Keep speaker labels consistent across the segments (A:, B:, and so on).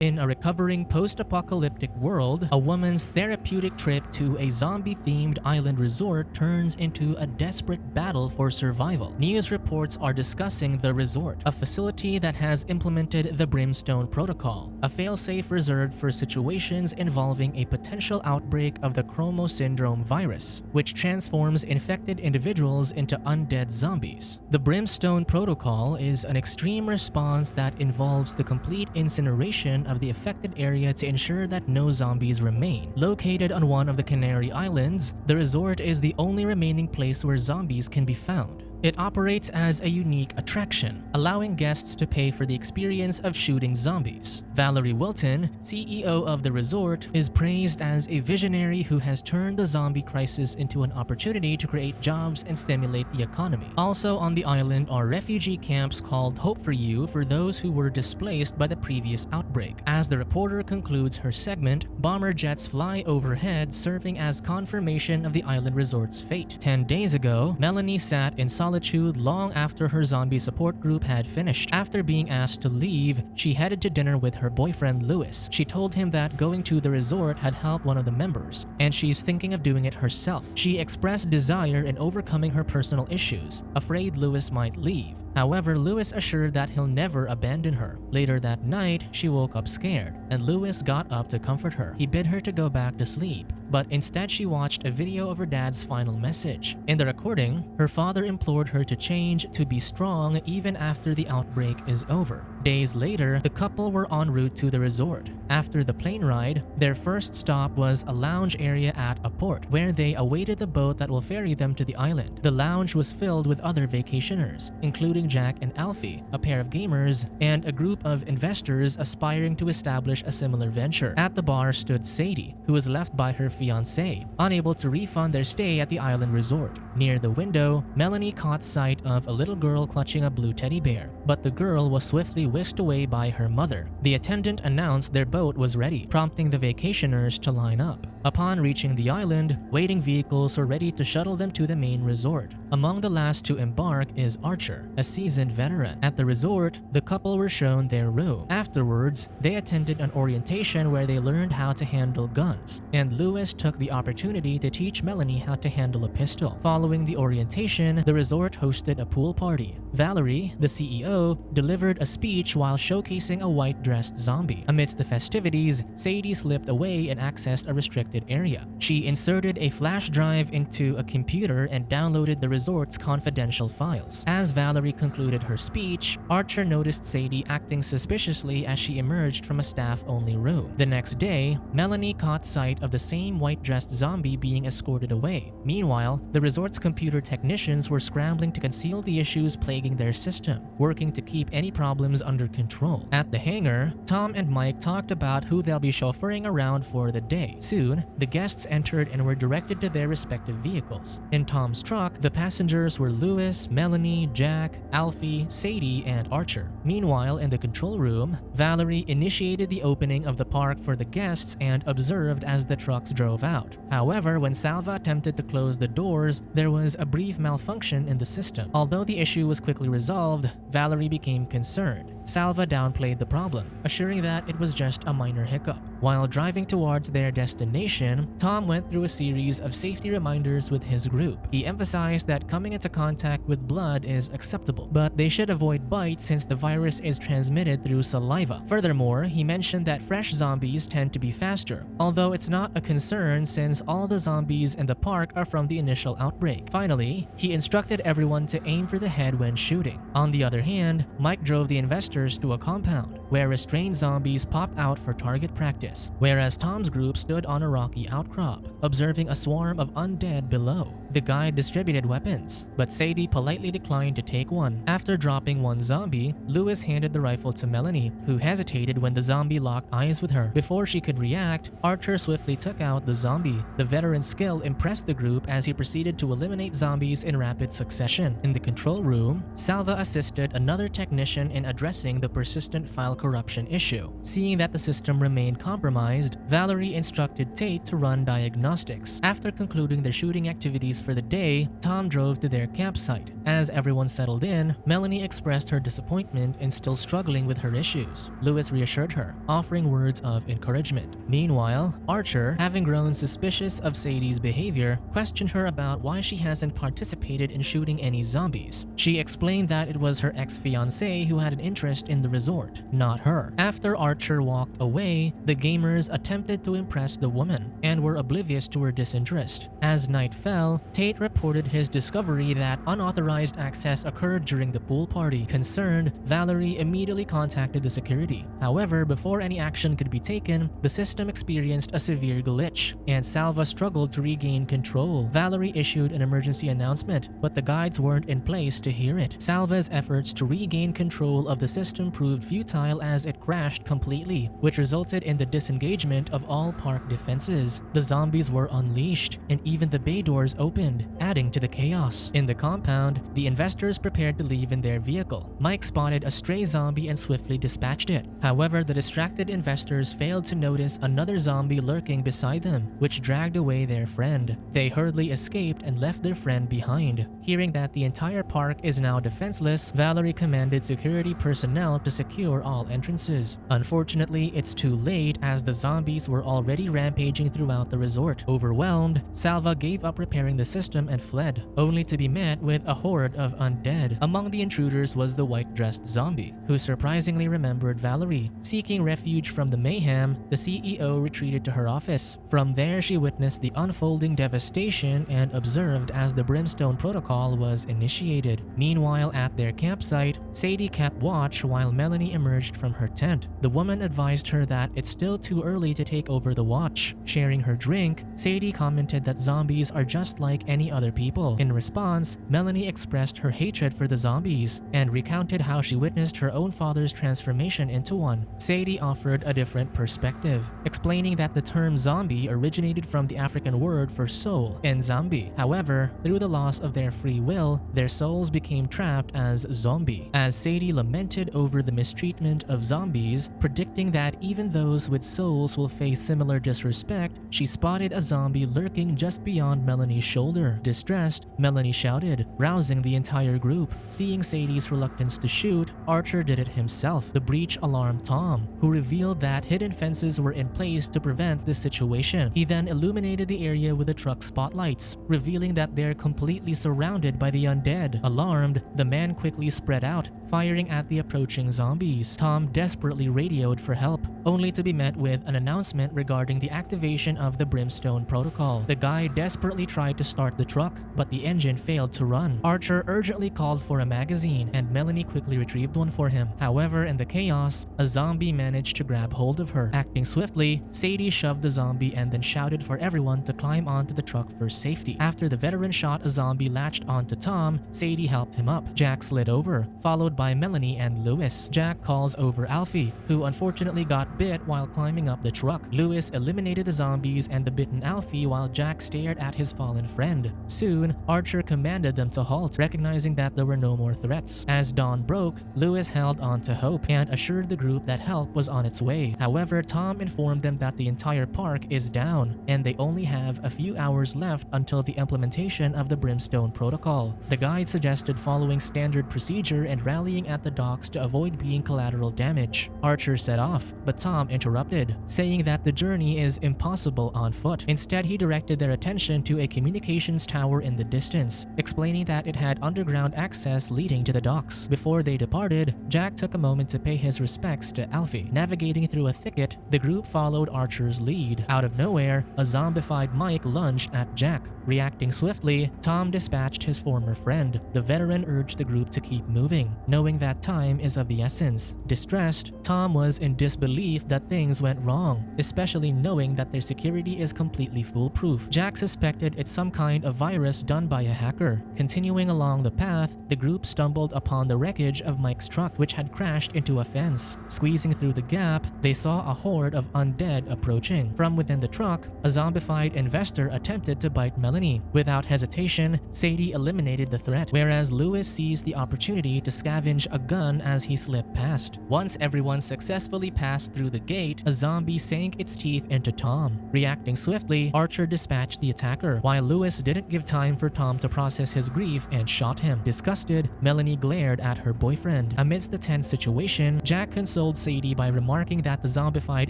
A: In a recovering post-apocalyptic world, a woman's therapeutic trip to a zombie-themed island resort turns into a desperate battle for survival. News reports are discussing TheReZort, a facility that has implemented the Brimstone Protocol, a failsafe reserved for situations involving a potential outbreak of the Chromo Syndrome virus, which transforms infected individuals into undead zombies. The Brimstone Protocol is an extreme response that involves the complete incineration of the affected area to ensure that no zombies remain. Located on one of the Canary Islands, the resort is the only remaining place where zombies can be found. It operates as a unique attraction, allowing guests to pay for the experience of shooting zombies. Valerie Wilton, CEO of TheReZort, is praised as a visionary who has turned the zombie crisis into an opportunity to create jobs and stimulate the economy. Also on the island are refugee camps called Hope for You for those who were displaced by the previous outbreak. As the reporter concludes her segment, bomber jets fly overhead, serving as confirmation of the island resort's fate. 10 days ago, Melanie sat in solitude long after her zombie support group had finished. After being asked to leave, she headed to dinner with her boyfriend Louis. She told him that going to the resort had helped one of the members, and she's thinking of doing it herself. She expressed desire in overcoming her personal issues, afraid Louis might leave. However, Louis assured that he'll never abandon her. Later that night, she woke up scared, and Louis got up to comfort her. He bid her to go back to sleep, but instead she watched a video of her dad's final message. In the recording, her father implored her to change, to be strong even after the outbreak is over. Days later, the couple were en route to the resort. After the plane ride, their first stop was a lounge area at a port, where they awaited the boat that will ferry them to the island. The lounge was filled with other vacationers, including Jack and Alfie, a pair of gamers, and a group of investors aspiring to establish a similar venture. At the bar stood Sadie, who was left by her fiancé, unable to refund their stay at the island resort. Near the window, Melanie caught sight of a little girl clutching a blue teddy bear, but the girl was swiftly whisked away by her mother. The attendant announced their boat was ready, prompting the vacationers to line up. Upon reaching the island, waiting vehicles were ready to shuttle them to the main resort. Among the last to embark is Archer, a seasoned veteran. At the resort, the couple were shown their room. Afterwards, they attended an orientation where they learned how to handle guns, and Louis took the opportunity to teach Melanie how to handle a pistol. Following the orientation, the resort hosted a pool party. Valerie, the CEO, delivered a speech while showcasing a white-dressed zombie. Amidst the festivities, Sadie slipped away and accessed a restricted area. She inserted a flash drive into a computer and downloaded the resort's confidential files. As Valerie concluded her speech, Archer noticed Sadie acting suspiciously as she emerged from a staff-only room. The next day, Melanie caught sight of the same white-dressed zombie being escorted away. Meanwhile, the resort's computer technicians were scrambling to conceal the issues plaguing their system, working to keep any problems under control. At the hangar, Tom and Mike talked about who they'll be chauffeuring around for the day. Soon, the guests entered and were directed to their respective vehicles. In Tom's truck, the passengers were Louis, Melanie, Jack, Alfie, Sadie, and Archer. Meanwhile, in the control room, Valerie initiated the opening of the park for the guests and observed as the trucks drove out. However, when Salva attempted to close the doors, there was a brief malfunction in the system. Although the issue was quickly resolved, Valerie became concerned. Salva downplayed the problem, assuring that it was just a minor hiccup. While driving towards their destination, Tom went through a series of safety reminders with his group. He emphasized that coming into contact with blood is acceptable, but they should avoid bites since the virus is transmitted through saliva. Furthermore, he mentioned that fresh zombies tend to be faster, although it's not a concern since all the zombies in the park are from the initial outbreak. Finally, he instructed everyone to aim for the head when shooting. On the other hand, Mike drove the investors to a compound where restrained zombies popped out for target practice, whereas Tom's group stood on a rocky outcrop, observing a swarm of undead below. The guide distributed weapons, but Sadie politely declined to take one. After dropping one zombie, Louis handed the rifle to Melanie, who hesitated when the zombie locked eyes with her. Before she could react, Archer swiftly took out the zombie. The veteran's skill impressed the group as he proceeded to eliminate zombies in rapid succession. In the control room, Salva assisted another technician in addressing the persistent file corruption issue. Seeing that the system remained compromised, Valerie instructed Tate to run diagnostics. After concluding their shooting activities for the day, Tom drove to their campsite. As everyone settled in, Melanie expressed her disappointment and still struggling with her issues. Lewis reassured her, offering words of encouragement. Meanwhile, Archer, having grown suspicious of Sadie's behavior, questioned her about why she hasn't participated in shooting any zombies. She explained that it was her ex-fiancé who had an interest in the resort, not her. After Archer walked away, the gamers attempted to impress the woman and were oblivious to her disinterest. As night fell, Tate reported his discovery that unauthorized access occurred during the pool party. Concerned, Valerie immediately contacted the security. However, before any action could be taken, the system experienced a severe glitch, and Salva struggled to regain control. Valerie issued an emergency announcement, but the guides weren't in place to hear it. Salva's efforts to regain control of the system proved futile as it crashed completely, which resulted in the disengagement of all park defenses. The zombies were unleashed, and even the bay doors opened, adding to the chaos. In the compound, the investors prepared to leave in their vehicle. Mike spotted a stray zombie and swiftly dispatched it. However, the distracted investors failed to notice another zombie lurking beside them, which dragged away their friend. They hurriedly escaped and left their friend behind. Hearing that the entire park is now defenseless, Valerie commanded security personnel to secure all entrances. Unfortunately, it's too late as the zombies were already rampaging throughout the resort. Overwhelmed, Salva gave up repairing the system and fled, only to be met with a horde of undead. Among the intruders was the white-dressed zombie, who surprisingly remembered Valerie. Seeking refuge from the mayhem, the CEO retreated to her office. From there, she witnessed the unfolding devastation and observed as the Brimstone Protocol was initiated. Meanwhile, at their campsite, Sadie kept watch while Melanie emerged from her tent. The woman advised her that it's still too early to take over the watch. Sharing her drink, Sadie commented that zombies are just like any other people. In response, Melanie expressed her hatred for the zombies and recounted how she witnessed her own father's transformation into one. Sadie offered a different perspective, explaining that the term zombie originated from the African word for soul, Nzambi. However, through the loss of their free will, their souls became trapped as zombie. As Sadie lamented over the mistreatment of zombies, predicting that even those with souls will face similar disrespect, she spotted a zombie lurking just beyond Melanie's shoulder. Distressed, Melanie shouted, rousing the entire group. Seeing Sadie's reluctance to shoot, Archer did it himself. The breach alarmed Tom, who revealed that hidden fences were in place to prevent this situation. He then illuminated the area with the truck spotlights, revealing that they're completely surrounded by the undead. Alarmed, the man quickly spread out, firing at the approaching zombies. Tom desperately radioed for help, only to be met with an announcement regarding the activation of the Brimstone Protocol. The guy desperately tried to start the truck, but the engine failed to run. Archer urgently called for a magazine, and Melanie quickly retrieved one for him. However, in the chaos, a zombie managed to grab hold of her. Acting swiftly, Sadie shoved the zombie and then shouted for everyone to climb onto the truck for safety. After the veteran shot a zombie latched onto Tom, Sadie helped him up. Jack slid over, followed by Melanie and Lewis. Jack calls over Alfie, who unfortunately got bit while climbing up the truck. Lewis eliminated the zombies and the bitten Alfie while Jack stared at his fallen friend. Soon, Archer commanded them to halt, recognizing that there were no more threats. As dawn broke, Lewis held on to hope and assured the group that help was on its way. However, Tom informed them that the entire park is down, and they only have a few hours left until the implementation of the Brimstone Protocol. The guide suggested following standard procedure and rallying at the docks to avoid being collateral damage. Archer set off, but Tom interrupted, saying that the journey is impossible on foot. Instead, he directed their attention to a communications tower in the distance, explaining that it had underground access leading to the docks. Before they departed, Jack took a moment to pay his respects to Alfie. Navigating through a thicket, the group followed Archer's lead. Out of nowhere, a zombified Mike lunged at Jack. Reacting swiftly, Tom dispatched his former friend. The veteran urged the group to keep moving, knowing that time is of the essence. Distressed, Tom was in disbelief that things went wrong, especially knowing that their security is completely foolproof. Jack suspected it's some kind of virus done by a hacker. Continuing along the path, the group stumbled upon the wreckage of Mike's truck, which had crashed into a fence. Squeezing through the gap, they saw a horde of undead approaching. From within the truck, a zombified investor attempted to bite Melanie. Without hesitation, Sadie eliminated the threat, whereas Lewis seized the opportunity to scavenge scavenge a gun as he slipped past. Once everyone successfully passed through the gate, a zombie sank its teeth into Tom. Reacting swiftly, Archer dispatched the attacker, while Lewis didn't give time for Tom to process his grief and shot him. Disgusted, Melanie glared at her boyfriend. Amidst the tense situation, Jack consoled Sadie by remarking that the zombified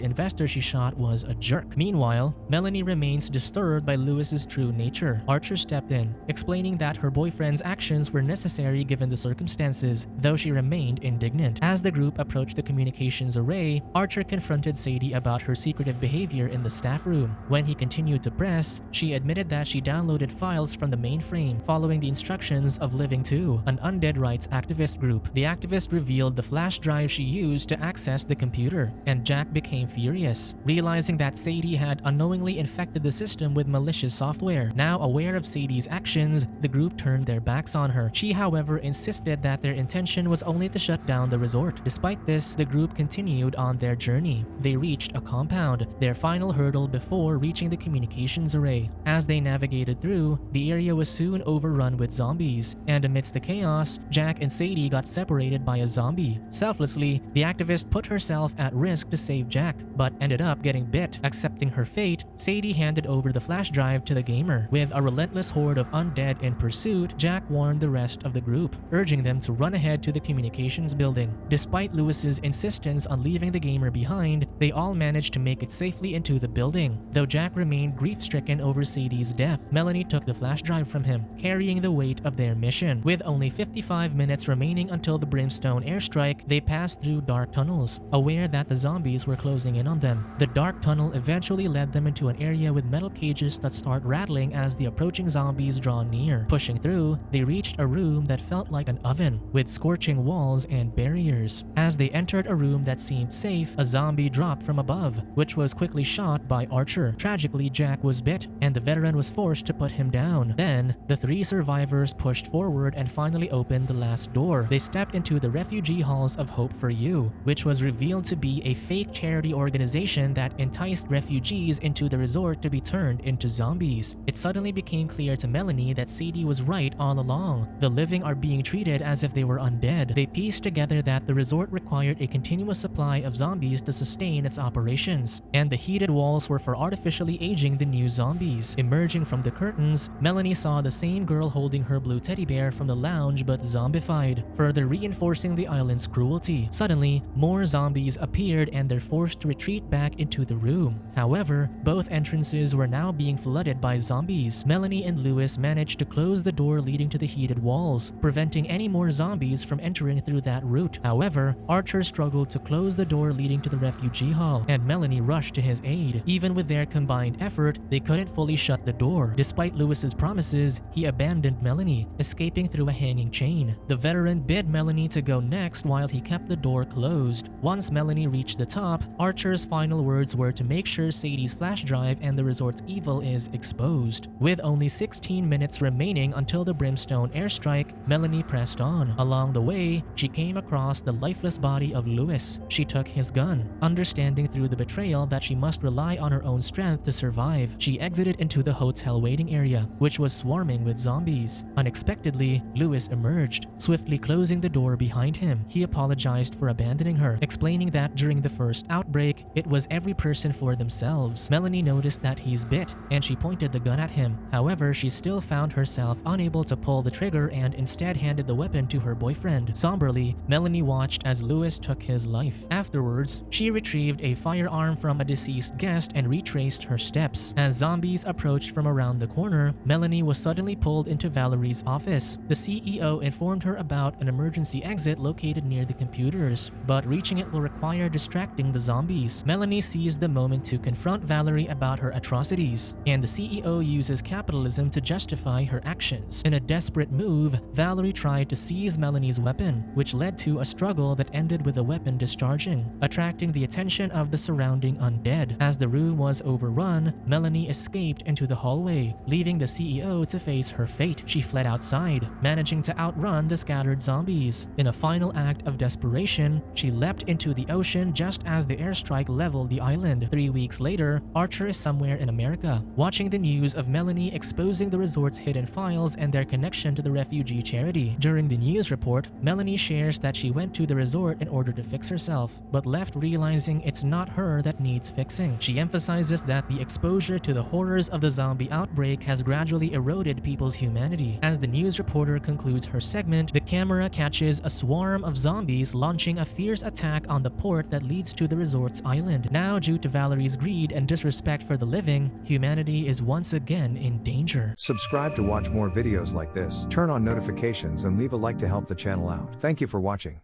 A: investor she shot was a jerk. Meanwhile, Melanie remains disturbed by Lewis's true nature. Archer stepped in, explaining that her boyfriend's actions were necessary given the circumstances, though she remained indignant. As the group approached the communications array, Archer confronted Sadie about her secretive behavior in the staff room. When he continued to press, she admitted that she downloaded files from the mainframe, following the instructions of Living 2, an undead rights activist group. The activist revealed the flash drive she used to access the computer, and Jack became furious, realizing that Sadie had unknowingly infected the system with malicious software. Now aware of Sadie's actions, the group turned their backs on her. She, however, insisted that their intention was only to shut down the resort. Despite this, the group continued on their journey. They reached a compound, their final hurdle before reaching the communications array. As they navigated through, the area was soon overrun with zombies, and amidst the chaos, Jack and Sadie got separated by a zombie. Selflessly, the activist put herself at risk to save Jack, but ended up getting bit. Accepting her fate, Sadie handed over the flash drive to the gamer. With a relentless horde of undead in pursuit, Jack warned the rest of the group, urging them to run ahead to the communications building. Despite Lewis's insistence on leaving the gamer behind, they all managed to make it safely into the building. Though Jack remained grief-stricken over Sadie's death, Melanie took the flash drive from him, carrying the weight of their mission. With only 55 minutes remaining until the Brimstone airstrike, they passed through dark tunnels, aware that the zombies were closing in on them. The dark tunnel eventually led them into an area with metal cages that start rattling as the approaching zombies draw near. Pushing through, they reached a room that felt like an oven, with scorching walls and barriers. As they entered a room that seemed safe, a zombie dropped from above, which was quickly shot by Archer. Tragically, Jack was bit, and the veteran was forced to put him down. Then, the three survivors pushed forward and finally opened the last door. They stepped into the Refugee Halls of Hope for You, which was revealed to be a fake charity organization that enticed refugees into the resort to be turned into zombies. It suddenly became clear to Melanie that Sadie was right all along. The living are being treated as if they were undead. They pieced together that the resort required a continuous supply of zombies to sustain its operations, and the heated walls were for artificially aging the new zombies. Emerging from the curtains, Melanie saw the same girl holding her blue teddy bear from the lounge but zombified, further reinforcing the island's cruelty. Suddenly, more zombies appeared and they're forced to retreat back into the room. However, both entrances were now being flooded by zombies. Melanie and Lewis managed to close the door leading to the heated walls, preventing any more zombies from entering through that route. However, Archer struggled to close the door leading to the refugee hall, and Melanie rushed to his aid. Even with their combined effort, they couldn't fully shut the door. Despite Lewis's promises, he abandoned Melanie, escaping through a hanging chain. The veteran bid Melanie to go next while he kept the door closed. Once Melanie reached the top, Archer's final words were to make sure Sadie's flash drive and the resort's evil is exposed. With only 16 minutes remaining until the Brimstone airstrike, Melanie pressed on. Along the way, she came across the lifeless body of Lewis. She took his gun, understanding through the betrayal that she must rely on her own strength to survive. She exited into the hotel waiting area, which was swarming with zombies. Unexpectedly, Lewis emerged, swiftly closing the door behind him. He apologized for abandoning her, explaining that during the first outbreak, it was every person for themselves. Melanie noticed that he's bit, and she pointed the gun at him. However, she still found herself unable to pull the trigger and instead handed the weapon to her boyfriend. Somberly, Melanie watched as Lewis took his life. Afterwards, she retrieved a firearm from a deceased guest and retraced her steps. As zombies approached from around the corner, Melanie was suddenly pulled into Valerie's office. The CEO informed her about an emergency exit located near the computers, but reaching it will require distracting the zombies. Melanie seized the moment to confront Valerie about her atrocities, and the CEO uses capitalism to justify her actions. In a desperate move, Valerie tried to seize Melanie's weapon, which led to a struggle that ended with the weapon discharging, attracting the attention of the surrounding undead. As the room was overrun, Melanie escaped into the hallway, leaving the CEO to face her fate. She fled outside, managing to outrun the scattered zombies. In a final act of desperation, she leapt into the ocean just as the airstrike leveled the island. 3 weeks later, Archer is somewhere in America, watching the news of Melanie exposing the resort's hidden files and their connection to the refugee charity. During the news report, Melanie shares that she went to the resort in order to fix herself, but left realizing it's not her that needs fixing. She emphasizes that the exposure to the horrors of the zombie outbreak has gradually eroded people's humanity. As the news reporter concludes her segment, the camera catches a swarm of zombies launching a fierce attack on the port that leads to the resort's island. Now, due to Valerie's greed and disrespect for the living, humanity is once again in danger.
B: Subscribe to watch more videos like this, turn on notifications and leave a like to help the channel out. Thank you for watching.